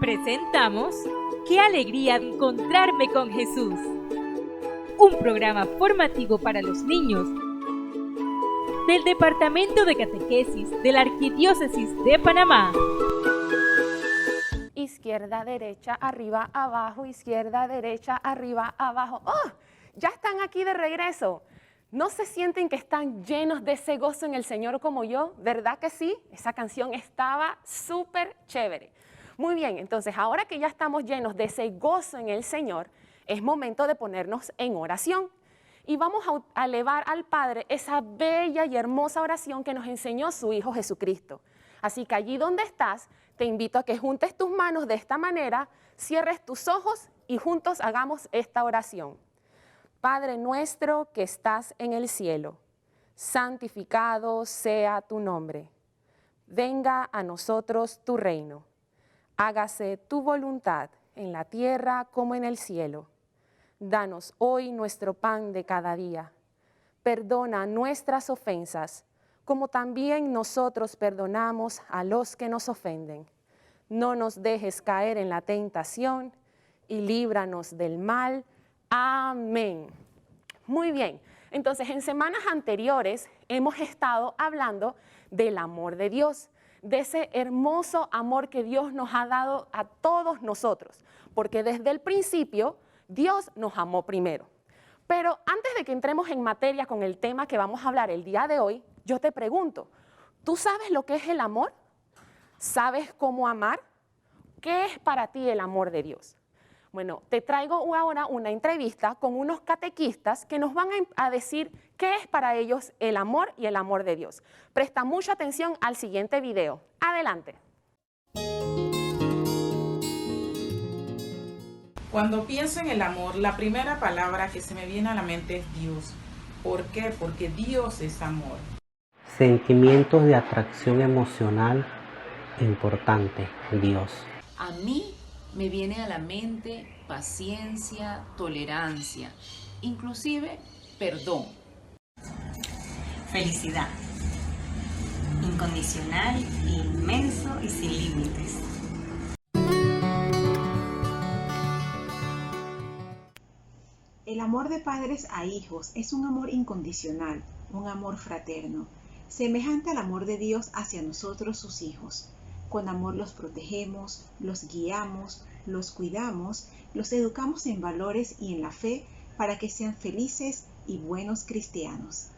Presentamos ¡Qué alegría de encontrarme con Jesús! Un programa formativo para los niños del Departamento de Catequesis de la Arquidiócesis de Panamá. Izquierda, derecha, arriba, abajo, izquierda, derecha, arriba, abajo. ¡Oh! Ya están aquí de regreso. ¿No se sienten que están llenos de ese gozo en el Señor como yo? ¿Verdad que sí? Esa canción estaba súper chévere. Muy bien, entonces ahora que ya estamos llenos de ese gozo en el Señor, es momento de ponernos en oración. Y vamos a elevar al Padre esa bella y hermosa oración que nos enseñó su Hijo Jesucristo. Así que allí donde estás, te invito a que juntes tus manos de esta manera, cierres tus ojos y juntos hagamos esta oración. Padre nuestro que estás en el cielo, santificado sea tu nombre. Venga a nosotros tu reino. Hágase tu voluntad en la tierra como en el cielo. Danos hoy nuestro pan de cada día. Perdona nuestras ofensas, como también nosotros perdonamos a los que nos ofenden. No nos dejes caer en la tentación y líbranos del mal. Amén. Muy bien. Entonces, en semanas anteriores hemos estado hablando del amor de Dios, de ese hermoso amor que Dios nos ha dado a todos nosotros, porque desde el principio Dios nos amó primero. Pero antes de que entremos en materia con el tema que vamos a hablar el día de hoy, yo te pregunto, ¿tú sabes lo que es el amor? ¿Sabes cómo amar? ¿Qué es para ti el amor de Dios? Bueno, te traigo ahora una entrevista con unos catequistas que nos van a decir qué es para ellos el amor y el amor de Dios. Presta mucha atención al siguiente video. Adelante. Cuando pienso en el amor, la primera palabra que se me viene a la mente es Dios. ¿Por qué? Porque Dios es amor. Sentimientos de atracción emocional importante, Dios. A mí me viene a la mente paciencia, tolerancia, inclusive perdón. Felicidad, incondicional, inmenso y sin límites. El amor de padres a hijos es un amor incondicional, un amor fraterno, semejante al amor de Dios hacia nosotros sus hijos. Con amor los protegemos, los guiamos, los cuidamos, los educamos en valores y en la fe para que sean felices y buenos cristianos.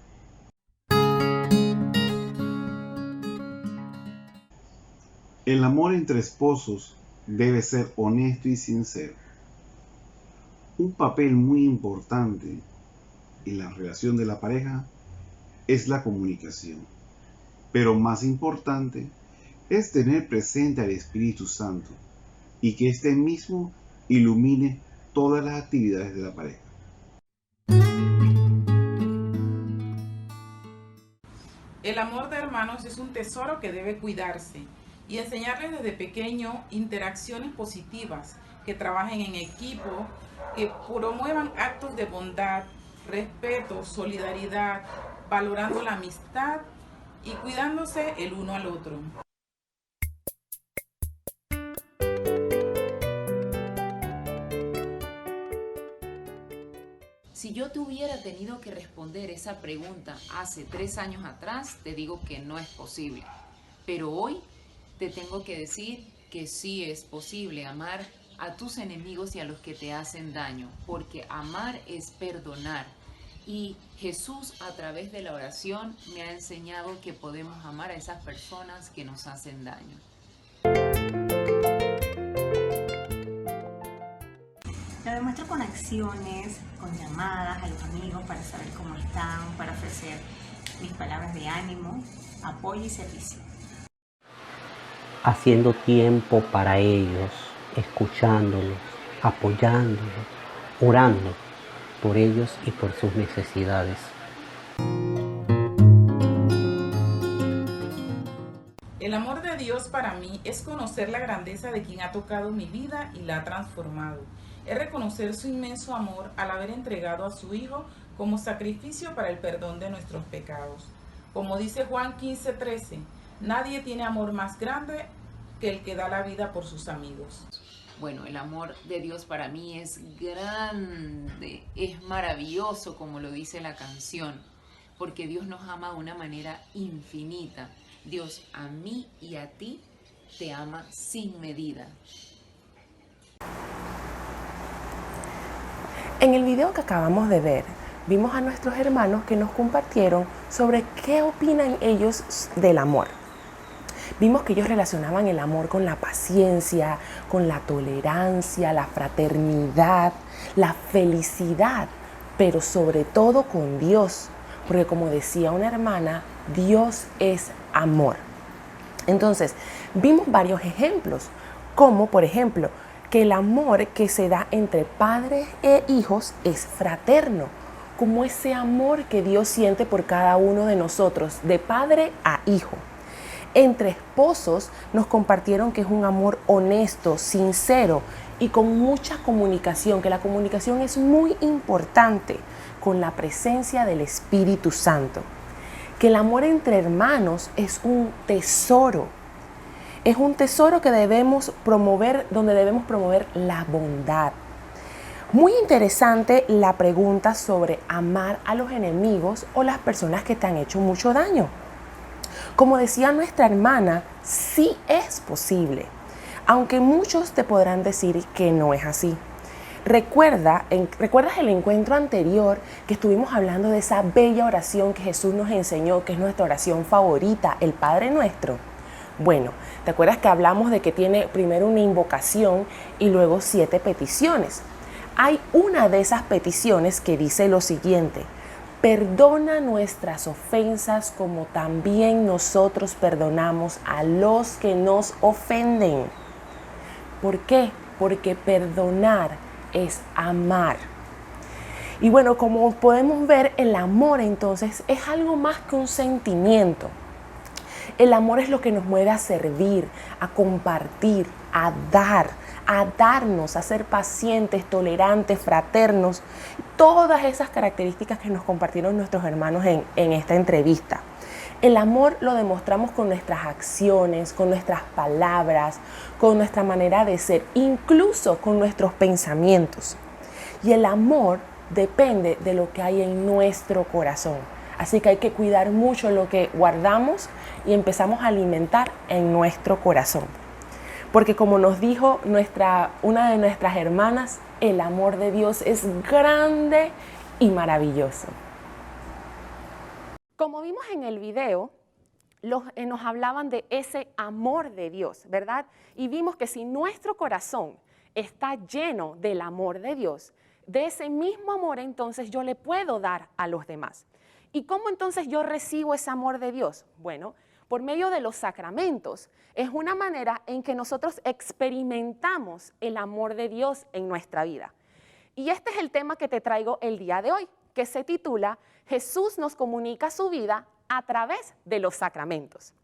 El amor entre esposos debe ser honesto y sincero. Un papel muy importante en la relación de la pareja es la comunicación, pero más importante es tener presente al Espíritu Santo y que éste mismo ilumine todas las actividades de la pareja. El amor de hermanos es un tesoro que debe cuidarse y enseñarles desde pequeño interacciones positivas, que trabajen en equipo, que promuevan actos de bondad, respeto, solidaridad, valorando la amistad y cuidándose el uno al otro. Si yo te hubiera tenido que responder esa pregunta hace 3 años atrás, te digo que no es posible. Pero hoy te tengo que decir que sí es posible amar a tus enemigos y a los que te hacen daño, porque amar es perdonar. Y Jesús, a través de la oración, me ha enseñado que podemos amar a esas personas que nos hacen daño. Lo demuestro con acciones, con llamadas a los amigos para saber cómo están, para ofrecer mis palabras de ánimo, apoyo y servicio. Haciendo tiempo para ellos, escuchándolos, apoyándolos, orando por ellos y por sus necesidades. El amor de Dios para mí es conocer la grandeza de quien ha tocado mi vida y la ha transformado. Es reconocer su inmenso amor al haber entregado a su Hijo como sacrificio para el perdón de nuestros pecados. Como dice Juan 15:13, nadie tiene amor más grande que el que da la vida por sus amigos. Bueno, el amor de Dios para mí es grande, es maravilloso, como lo dice la canción, porque Dios nos ama de una manera infinita. Dios a mí y a ti te ama sin medida. En el video que acabamos de ver, vimos a nuestros hermanos que nos compartieron sobre qué opinan ellos del amor. Vimos que ellos relacionaban el amor con la paciencia, con la tolerancia, la fraternidad, la felicidad, pero sobre todo con Dios, porque como decía una hermana, Dios es amor. Entonces, vimos varios ejemplos, como por ejemplo, que el amor que se da entre padres e hijos es fraterno, como ese amor que Dios siente por cada uno de nosotros, de padre a hijo. Entre esposos nos compartieron que es un amor honesto, sincero y con mucha comunicación, que la comunicación es muy importante con la presencia del Espíritu Santo. Que el amor entre hermanos es un tesoro. Es un tesoro que debemos promover, donde debemos promover la bondad. Muy interesante la pregunta sobre amar a los enemigos o las personas que te han hecho mucho daño. Como decía nuestra hermana, sí es posible, aunque muchos te podrán decir que no es así. ¿Recuerdas el encuentro anterior que estuvimos hablando de esa bella oración que Jesús nos enseñó, que es nuestra oración favorita, el Padre Nuestro? Bueno, ¿te acuerdas que hablamos de que tiene primero una invocación y luego 7 peticiones? Hay una de esas peticiones que dice lo siguiente: perdona nuestras ofensas como también nosotros perdonamos a los que nos ofenden. ¿Por qué? Porque perdonar es amar. Y bueno, como podemos ver, el amor entonces es algo más que un sentimiento. El amor es lo que nos mueve a servir, a compartir, a darnos, a ser pacientes, tolerantes, fraternos. Todas esas características que nos compartieron nuestros hermanos en esta entrevista. El amor lo demostramos con nuestras acciones, con nuestras palabras, con nuestra manera de ser, incluso con nuestros pensamientos. Y el amor depende de lo que hay en nuestro corazón. Así que hay que cuidar mucho lo que guardamos y empezamos a alimentar en nuestro corazón. Porque como nos dijo una de nuestras hermanas, el amor de Dios es grande y maravilloso. Como vimos en el video, nos hablaban de ese amor de Dios, ¿verdad? Y vimos que si nuestro corazón está lleno del amor de Dios, de ese mismo amor entonces yo le puedo dar a los demás. ¿Y cómo entonces yo recibo ese amor de Dios? Bueno, por medio de los sacramentos. Es una manera en que nosotros experimentamos el amor de Dios en nuestra vida. Y este es el tema que te traigo el día de hoy, que se titula Jesús nos comunica su vida a través de los sacramentos.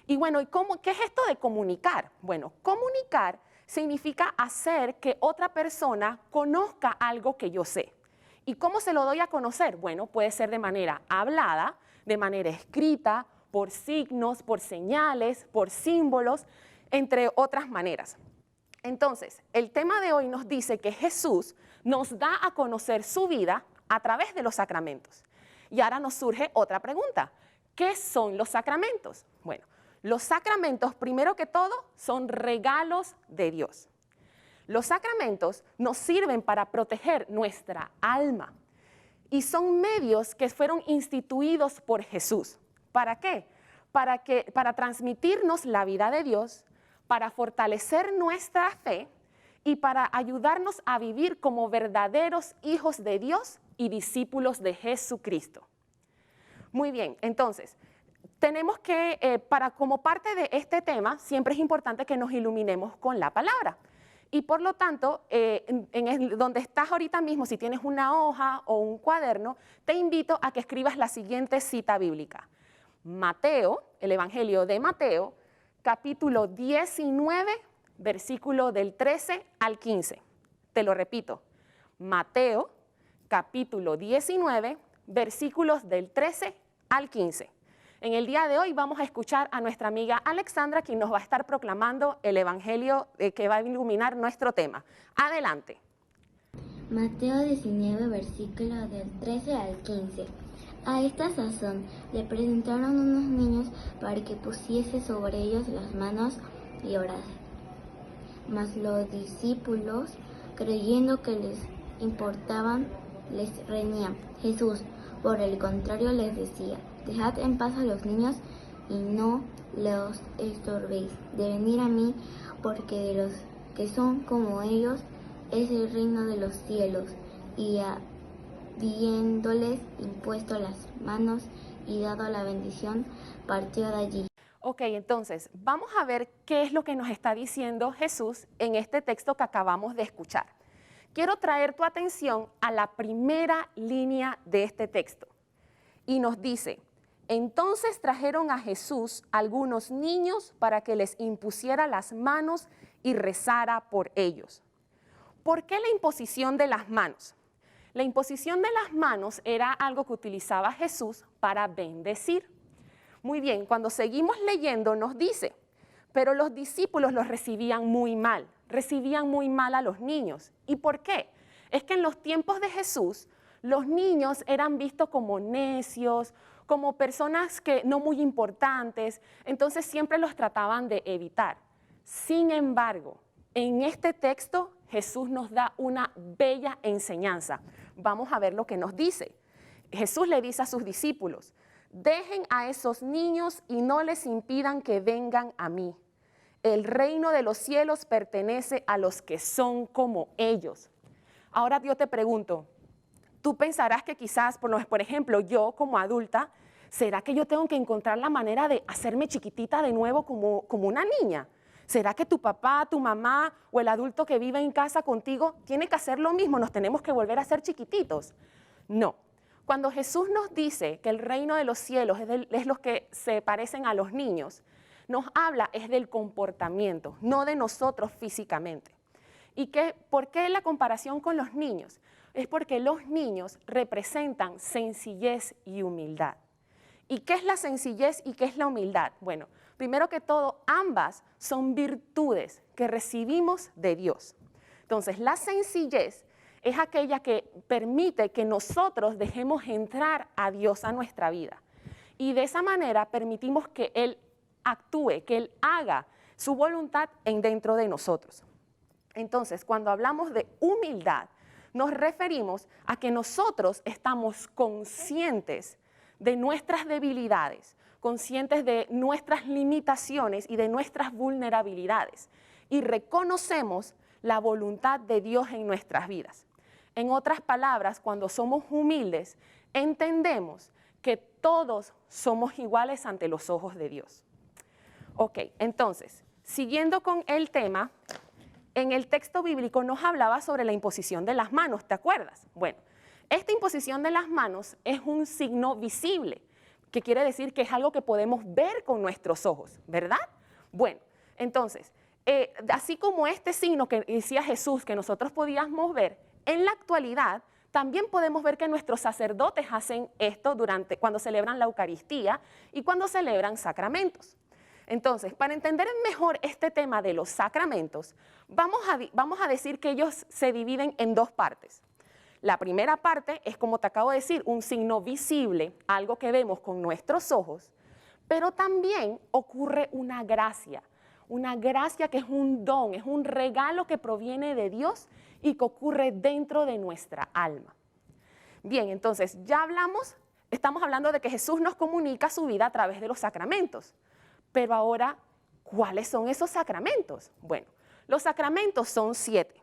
Y bueno, ¿qué es esto de comunicar? Bueno, comunicar significa hacer que otra persona conozca algo que yo sé. ¿Y cómo se lo doy a conocer? Bueno, puede ser de manera hablada, de manera escrita, por signos, por señales, por símbolos, entre otras maneras. Entonces, el tema de hoy nos dice que Jesús nos da a conocer su vida a través de los sacramentos. Y ahora nos surge otra pregunta. ¿Qué son los sacramentos? Bueno, los sacramentos, primero que todo, son regalos de Dios. Los sacramentos nos sirven para proteger nuestra alma y son medios que fueron instituidos por Jesús. ¿Para qué? Para transmitirnos la vida de Dios, para fortalecer nuestra fe y para ayudarnos a vivir como verdaderos hijos de Dios y discípulos de Jesucristo. Muy bien, entonces, tenemos que, como parte de este tema, siempre es importante que nos iluminemos con la palabra. Y por lo tanto, donde estás ahorita mismo, si tienes una hoja o un cuaderno, te invito a que escribas la siguiente cita bíblica. Mateo, el Evangelio de Mateo, capítulo 19, versículo del 13 al 15. Te lo repito, Mateo, capítulo 19, versículos del 13 al 15. En el día de hoy vamos a escuchar a nuestra amiga Alexandra, quien nos va a estar proclamando el Evangelio que va a iluminar nuestro tema. Adelante. Mateo 19, versículo del 13 al 15. A esta sazón le presentaron unos niños para que pusiese sobre ellos las manos y orase. Mas los discípulos, creyendo que les importaban, les reñían. Jesús, por el contrario, les decía: dejad en paz a los niños y no los estorbéis de venir a mí, porque de los que son como ellos es el reino de los cielos. Y habiéndoles impuesto las manos y dado la bendición, partió de allí. Ok, entonces vamos a ver qué es lo que nos está diciendo Jesús en este texto que acabamos de escuchar. Quiero traer tu atención a la primera línea de este texto. Y nos dice: entonces trajeron a Jesús algunos niños para que les impusiera las manos y rezara por ellos. ¿Por qué la imposición de las manos? La imposición de las manos era algo que utilizaba Jesús para bendecir. Muy bien, cuando seguimos leyendo nos dice: pero los discípulos los recibían muy mal a los niños. ¿Y por qué? Es que en los tiempos de Jesús, los niños eran vistos como necios, como personas que no muy importantes, entonces siempre los trataban de evitar. Sin embargo, en este texto Jesús nos da una bella enseñanza. Vamos a ver lo que nos dice. Jesús le dice a sus discípulos: dejen a esos niños y no les impidan que vengan a mí. El reino de los cielos pertenece a los que son como ellos. Ahora yo te pregunto, tú pensarás que quizás, por ejemplo, yo como adulta, ¿será que yo tengo que encontrar la manera de hacerme chiquitita de nuevo como una niña? ¿Será que tu papá, tu mamá o el adulto que vive en casa contigo tiene que hacer lo mismo? ¿Nos tenemos que volver a ser chiquititos? No. Cuando Jesús nos dice que el reino de los cielos es los que se parecen a los niños, nos habla es del comportamiento, no de nosotros físicamente. ¿Y por qué la comparación con los niños? Es porque los niños representan sencillez y humildad. ¿Y qué es la sencillez y qué es la humildad? Bueno, primero que todo, ambas son virtudes que recibimos de Dios. Entonces, la sencillez es aquella que permite que nosotros dejemos entrar a Dios a nuestra vida. Y de esa manera permitimos que Él actúe, que Él haga su voluntad dentro de nosotros. Entonces, cuando hablamos de humildad, nos referimos a que nosotros estamos conscientes de nuestras debilidades, conscientes de nuestras limitaciones y de nuestras vulnerabilidades, y reconocemos la voluntad de Dios en nuestras vidas. En otras palabras, cuando somos humildes, entendemos que todos somos iguales ante los ojos de Dios. Ok, entonces, siguiendo con el tema, en el texto bíblico nos hablaba sobre la imposición de las manos, ¿te acuerdas? Bueno, esta imposición de las manos es un signo visible, que quiere decir que es algo que podemos ver con nuestros ojos, ¿verdad? Bueno, entonces, así como este signo que decía Jesús que nosotros podíamos ver, en la actualidad también podemos ver que nuestros sacerdotes hacen esto cuando celebran la Eucaristía y cuando celebran sacramentos. Entonces, para entender mejor este tema de los sacramentos, vamos a decir que ellos se dividen en dos partes. La primera parte es, como te acabo de decir, un signo visible, algo que vemos con nuestros ojos, pero también ocurre una gracia que es un don, es un regalo que proviene de Dios y que ocurre dentro de nuestra alma. Bien, entonces ya estamos hablando de que Jesús nos comunica su vida a través de los sacramentos. Pero ahora, ¿cuáles son esos sacramentos? Bueno, los sacramentos son 7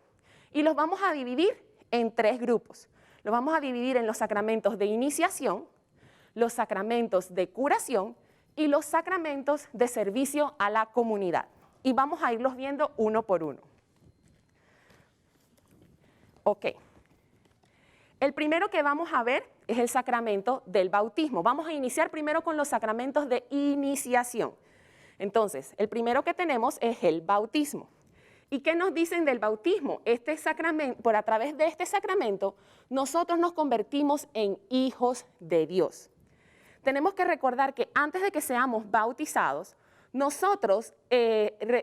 y los vamos a dividir en 3 grupos. Los vamos a dividir en los sacramentos de iniciación, los sacramentos de curación y los sacramentos de servicio a la comunidad. Y vamos a irlos viendo uno por uno. Ok. El primero que vamos a ver es el sacramento del bautismo. Vamos a iniciar primero con los sacramentos de iniciación. Entonces, el primero que tenemos es el bautismo. ¿Y qué nos dicen del bautismo? Este sacramento, a través de este sacramento, nosotros nos convertimos en hijos de Dios. tenemos que recordar que antes de que seamos bautizados, nosotros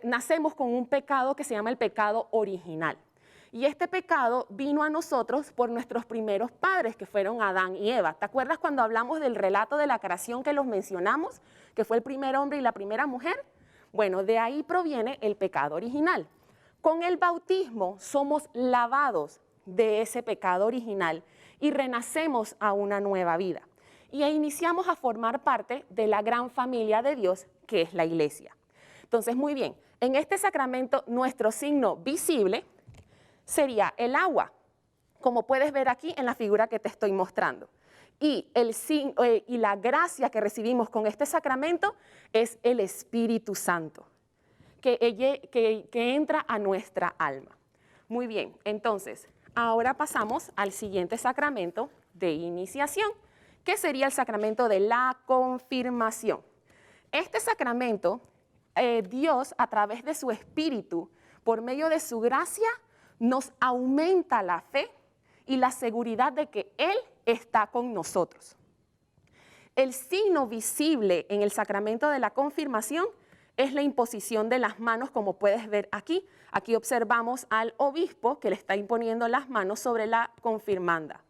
nacemos con un pecado que se llama el pecado original. Y este pecado vino a nosotros por nuestros primeros padres, que fueron Adán y Eva. ¿Te acuerdas cuando hablamos del relato de la creación que los mencionamos? Que fue el primer hombre y la primera mujer. Bueno, de ahí proviene el pecado original. Con el bautismo somos lavados de ese pecado original y renacemos a una nueva vida. Y iniciamos a formar parte de la gran familia de Dios, que es la iglesia. Entonces, muy bien, en este sacramento nuestro signo visible sería el agua, como puedes ver aquí en la figura que te estoy mostrando. Y la gracia que recibimos con este sacramento es el Espíritu Santo, que entra a nuestra alma. Muy bien, entonces, ahora pasamos al siguiente sacramento de iniciación, que sería el sacramento de la confirmación. Este sacramento, Dios, a través de su Espíritu, por medio de su gracia, nos aumenta la fe y la seguridad de que Él está con nosotros. El signo visible en el sacramento de la confirmación es la imposición de las manos, como puedes ver aquí. Aquí observamos al obispo que le está imponiendo las manos sobre la confirmanda.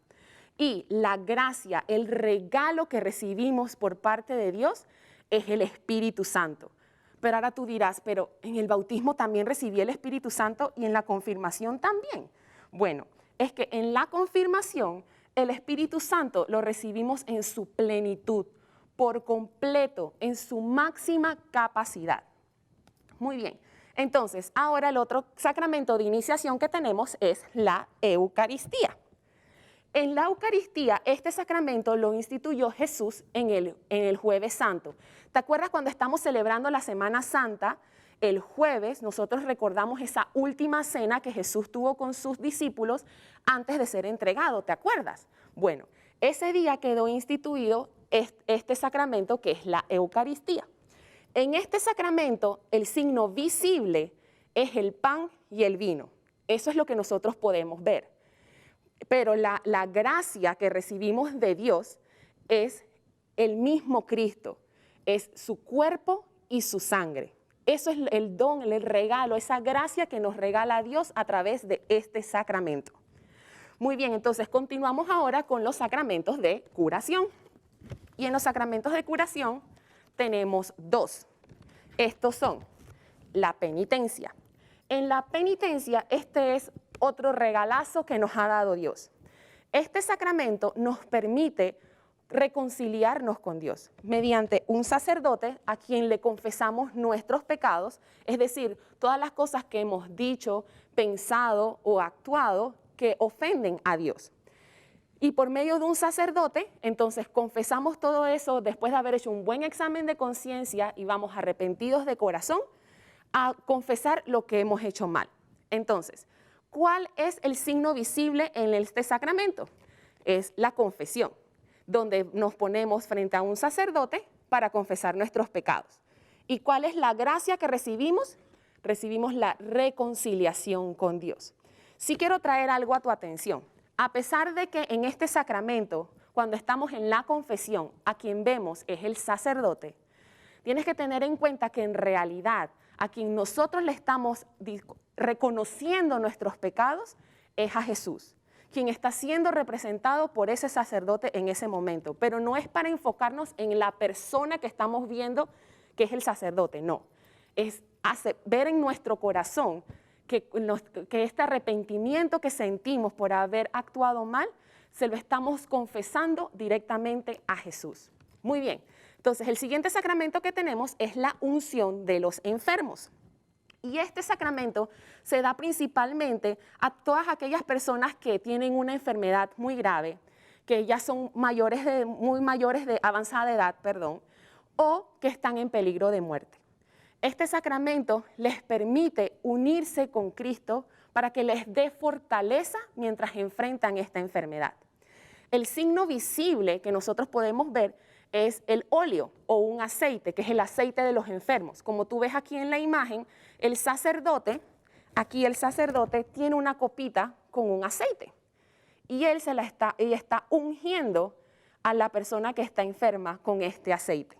Y la gracia, el regalo que recibimos por parte de Dios es el Espíritu Santo. Pero ahora tú dirás, pero en el bautismo también recibí el Espíritu Santo y en la confirmación también. Bueno, es que en la confirmación el Espíritu Santo lo recibimos en su plenitud, por completo, en su máxima capacidad. Muy bien, entonces ahora el otro sacramento de iniciación que tenemos es la Eucaristía. En la Eucaristía, este sacramento lo instituyó Jesús en el Jueves Santo. ¿Te acuerdas cuando estamos celebrando la Semana Santa? El jueves nosotros recordamos esa última cena que Jesús tuvo con sus discípulos antes de ser entregado, ¿te acuerdas? Bueno, ese día quedó instituido este sacramento que es la Eucaristía. En este sacramento el signo visible es el pan y el vino. Eso es lo que nosotros podemos ver. Pero la gracia que recibimos de Dios es el mismo Cristo, es su cuerpo y su sangre. Eso es el don, el regalo, esa gracia que nos regala Dios a través de este sacramento. Muy bien, entonces continuamos ahora con los sacramentos de curación. Y en los sacramentos de curación tenemos dos. Estos son la penitencia. En la penitencia, este es otro regalazo que nos ha dado Dios. Este sacramento nos permite reconciliarnos con Dios mediante un sacerdote a quien le confesamos nuestros pecados, es decir, todas las cosas que hemos dicho, pensado o actuado que ofenden a Dios. Y por medio de un sacerdote, entonces confesamos todo eso después de haber hecho un buen examen de conciencia y vamos arrepentidos de corazón a confesar lo que hemos hecho mal. Entonces, ¿cuál es el signo visible en este sacramento? Es la confesión, donde nos ponemos frente a un sacerdote para confesar nuestros pecados. ¿Y cuál es la gracia que recibimos? Recibimos la reconciliación con Dios. Sí quiero traer algo a tu atención. A pesar de que en este sacramento, cuando estamos en la confesión, a quien vemos es el sacerdote, tienes que tener en cuenta que en realidad a quien nosotros le estamos reconociendo nuestros pecados es a Jesús, quien está siendo representado por ese sacerdote en ese momento. Pero no es para enfocarnos en la persona que estamos viendo, que es el sacerdote, no. Es ver en nuestro corazón que este arrepentimiento que sentimos por haber actuado mal, se lo estamos confesando directamente a Jesús. Muy bien, entonces el siguiente sacramento que tenemos es la unción de los enfermos. Y este sacramento se da principalmente a todas aquellas personas que tienen una enfermedad muy grave, que ya son muy mayores de avanzada edad, o que están en peligro de muerte. Este sacramento les permite unirse con Cristo para que les dé fortaleza mientras enfrentan esta enfermedad. El signo visible que nosotros podemos ver es el óleo o un aceite, que es el aceite de los enfermos. Como tú ves aquí en la imagen, el sacerdote tiene una copita con un aceite y él está ungiendo a la persona que está enferma con este aceite.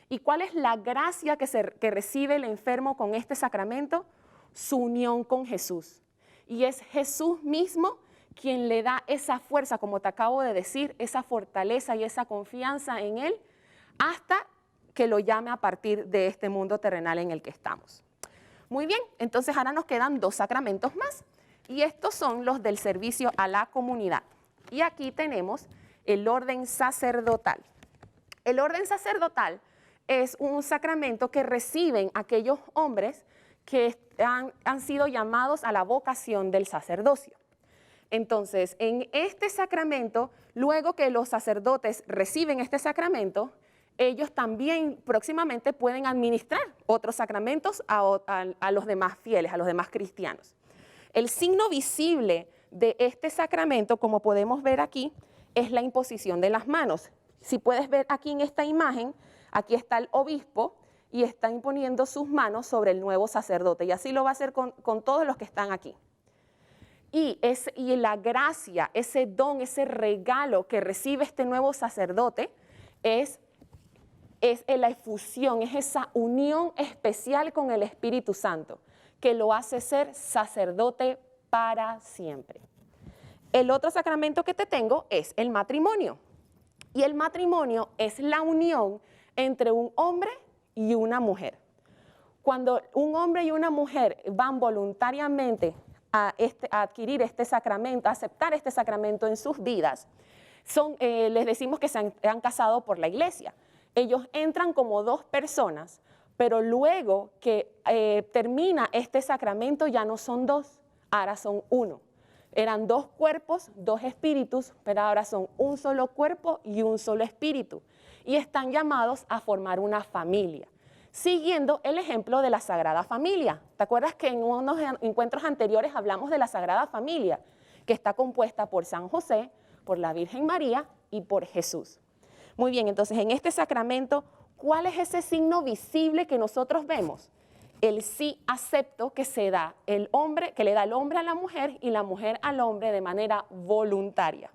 ¿Y cuál es la gracia que recibe el enfermo con este sacramento? Su unión con Jesús. Y es Jesús mismo quien le da esa fuerza, como te acabo de decir, esa fortaleza y esa confianza en Él, hasta que lo llame a partir de este mundo terrenal en el que estamos. Muy bien, entonces ahora nos quedan 2 sacramentos más, y estos son los del servicio a la comunidad. Y aquí tenemos el orden sacerdotal. El orden sacerdotal es un sacramento que reciben aquellos hombres que han sido llamados a la vocación del sacerdocio. Entonces, en este sacramento, luego que los sacerdotes reciben este sacramento, ellos también próximamente pueden administrar otros sacramentos a los demás fieles, a los demás cristianos. El signo visible de este sacramento, como podemos ver aquí, es la imposición de las manos. Si puedes ver aquí en esta imagen, aquí está el obispo y está imponiendo sus manos sobre el nuevo sacerdote, y así lo va a hacer con todos los que están aquí. Y la gracia, ese don, ese regalo que recibe este nuevo sacerdote es la efusión, es esa unión especial con el Espíritu Santo, que lo hace ser sacerdote para siempre. El otro sacramento que te tengo es el matrimonio. Y el matrimonio es la unión entre un hombre y una mujer. Cuando un hombre y una mujer van voluntariamente a adquirir este sacramento, a aceptar este sacramento en sus vidas, les decimos que se han casado por la iglesia. Ellos entran como 2 personas, pero luego que termina este sacramento ya no son 2, ahora son 1. Eran 2 cuerpos, 2 espíritus, pero ahora son un solo cuerpo y un solo espíritu. Y están llamados a formar una familia, siguiendo el ejemplo de la Sagrada Familia. ¿Te acuerdas que en unos encuentros anteriores hablamos de la Sagrada Familia, que está compuesta por San José, por la Virgen María y por Jesús? Muy bien, entonces en este sacramento, ¿cuál es ese signo visible que nosotros vemos? El sí acepto que se da el hombre, que le da el hombre a la mujer y la mujer al hombre de manera voluntaria.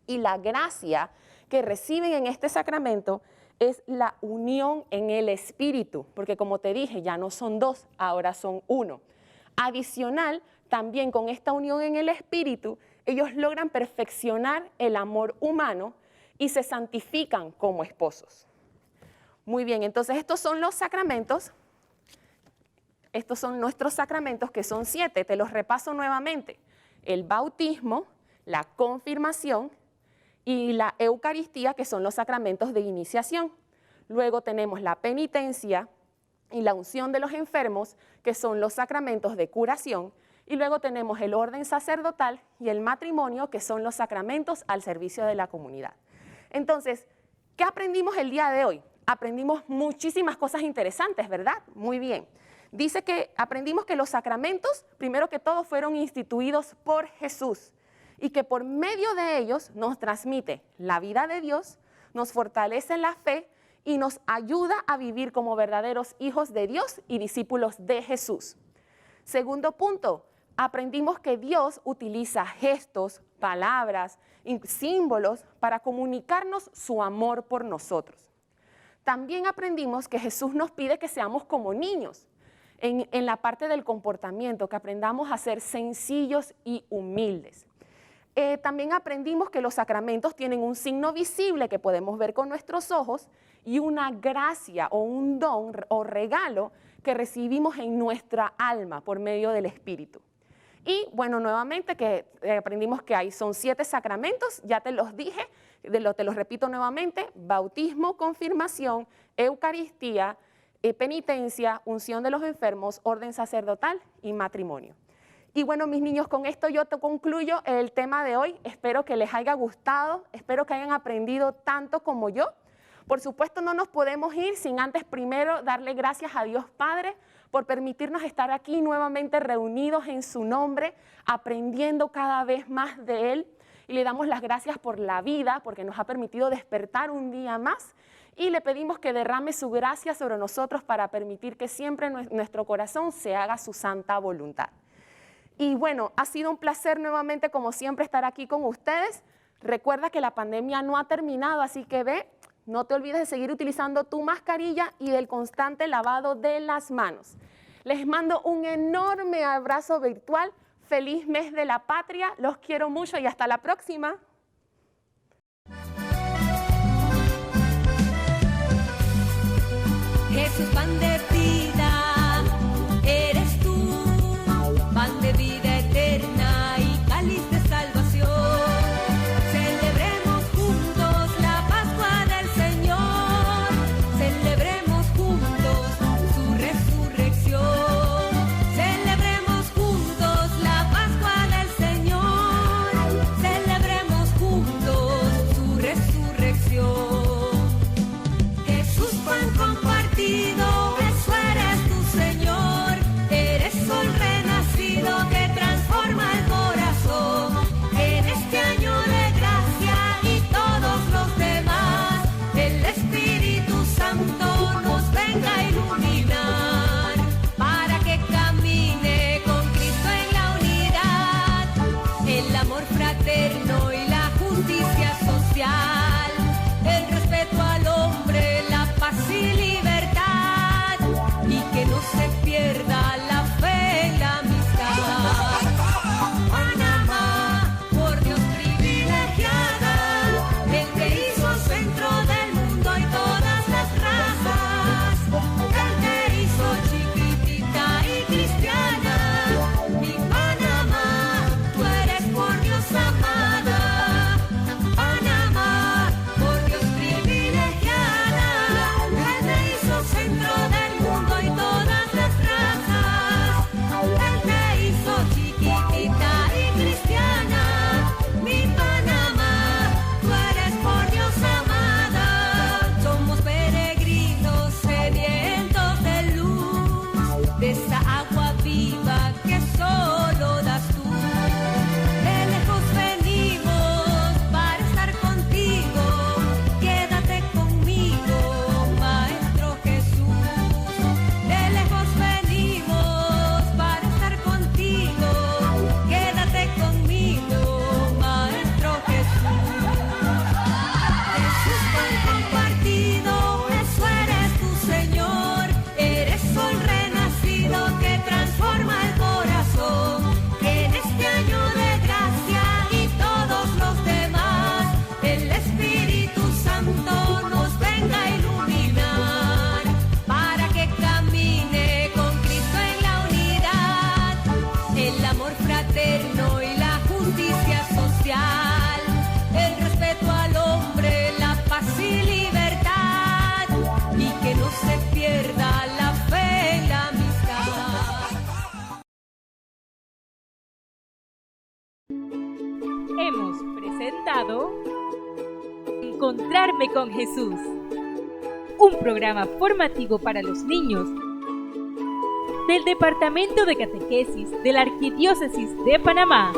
Y la gracia que reciben en este sacramento es la unión en el espíritu, porque como te dije, ya no son 2, ahora son 1. Adicional, también con esta unión en el espíritu, ellos logran perfeccionar el amor humano y se santifican como esposos. Muy bien, entonces estos son los sacramentos. Estos son nuestros sacramentos, que son 7, te los repaso nuevamente. El bautismo, la confirmación y la Eucaristía, que son los sacramentos de iniciación. Luego tenemos la penitencia y la unción de los enfermos, que son los sacramentos de curación. Y luego tenemos el orden sacerdotal y el matrimonio, que son los sacramentos al servicio de la comunidad. Entonces, ¿qué aprendimos el día de hoy? Aprendimos muchísimas cosas interesantes, ¿verdad? Muy bien. Dice que aprendimos que los sacramentos, primero que todo, fueron instituidos por Jesús y que por medio de ellos nos transmite la vida de Dios, nos fortalece en la fe y nos ayuda a vivir como verdaderos hijos de Dios y discípulos de Jesús. Segundo punto, aprendimos que Dios utiliza gestos, palabras y símbolos para comunicarnos su amor por nosotros. También aprendimos que Jesús nos pide que seamos como niños, en la parte del comportamiento, que aprendamos a ser sencillos y humildes. También aprendimos que los sacramentos tienen un signo visible que podemos ver con nuestros ojos y una gracia o un don o regalo que recibimos en nuestra alma por medio del Espíritu. Y bueno, nuevamente que aprendimos que son 7 sacramentos, ya te los dije, te los repito nuevamente: bautismo, confirmación, Eucaristía, penitencia, unción de los enfermos, orden sacerdotal y matrimonio. Y bueno, mis niños, con esto yo te concluyo el tema de hoy. Espero que les haya gustado, espero que hayan aprendido tanto como yo. Por supuesto, no nos podemos ir sin antes primero darle gracias a Dios Padre por permitirnos estar aquí nuevamente reunidos en su nombre, aprendiendo cada vez más de Él. Y le damos las gracias por la vida, porque nos ha permitido despertar un día más. Y le pedimos que derrame su gracia sobre nosotros para permitir que siempre nuestro corazón se haga su santa voluntad. Y bueno, ha sido un placer nuevamente, como siempre, estar aquí con ustedes. Recuerda que la pandemia no ha terminado, así que ve, no te olvides de seguir utilizando tu mascarilla y del constante lavado de las manos. Les mando un enorme abrazo virtual. Feliz mes de la patria. Los quiero mucho y hasta la próxima. Jesús, pan de vida, eres tú, pan de vida eterna y cáliz de salvación. Celebremos juntos la Pascua del Señor, celebremos juntos su resurrección. Celebremos juntos la Pascua del Señor, celebremos juntos su resurrección. Jesús, pan compartido, eso eres tú, Señor. Eres sol renacido que transforma el corazón. En este año de gracia y todos los demás, el Espíritu Santo nos venga a iluminar para que camine con Cristo en la unidad, el amor fraterno y la justicia social, el respeto al hombre, la paz y libertad, y que no se pierda la fe en la amistad. Panamá, por Dios privilegiada, el que hizo centro del mundo y todas las razas, el que hizo chiquitita y cristiana, mi Panamá, tú eres por Dios amada. Panamá, por Dios privilegiada, el que hizo centro del mundo y todas las razas, el que hizo chiquitita y cristiana, mi Panamá, tú eres por Dios amada. Somos peregrinos sedientos de luz, de esa agua viva que solo das tú. De lejos venimos para estar contigo, quédate conmigo, Maestro Jesús. De lejos venimos para estar contigo, quédate conmigo, Maestro Jesús. Jesús, pan compartido, eso eres tú, Señor. Eres sol renacido que transforma el corazón. En este año de gracia y todos los demás, el Espíritu Santo nos venga a iluminar para que camine con Cristo en la unidad, el amor fraterno y la justicia social, el respeto al hombre, la paz y libertad, y que no se pierda la fe en la amistad. Hemos presentado Encontrarme con Jesús, un programa formativo para los niños del Departamento de Catequesis de la Arquidiócesis de Panamá.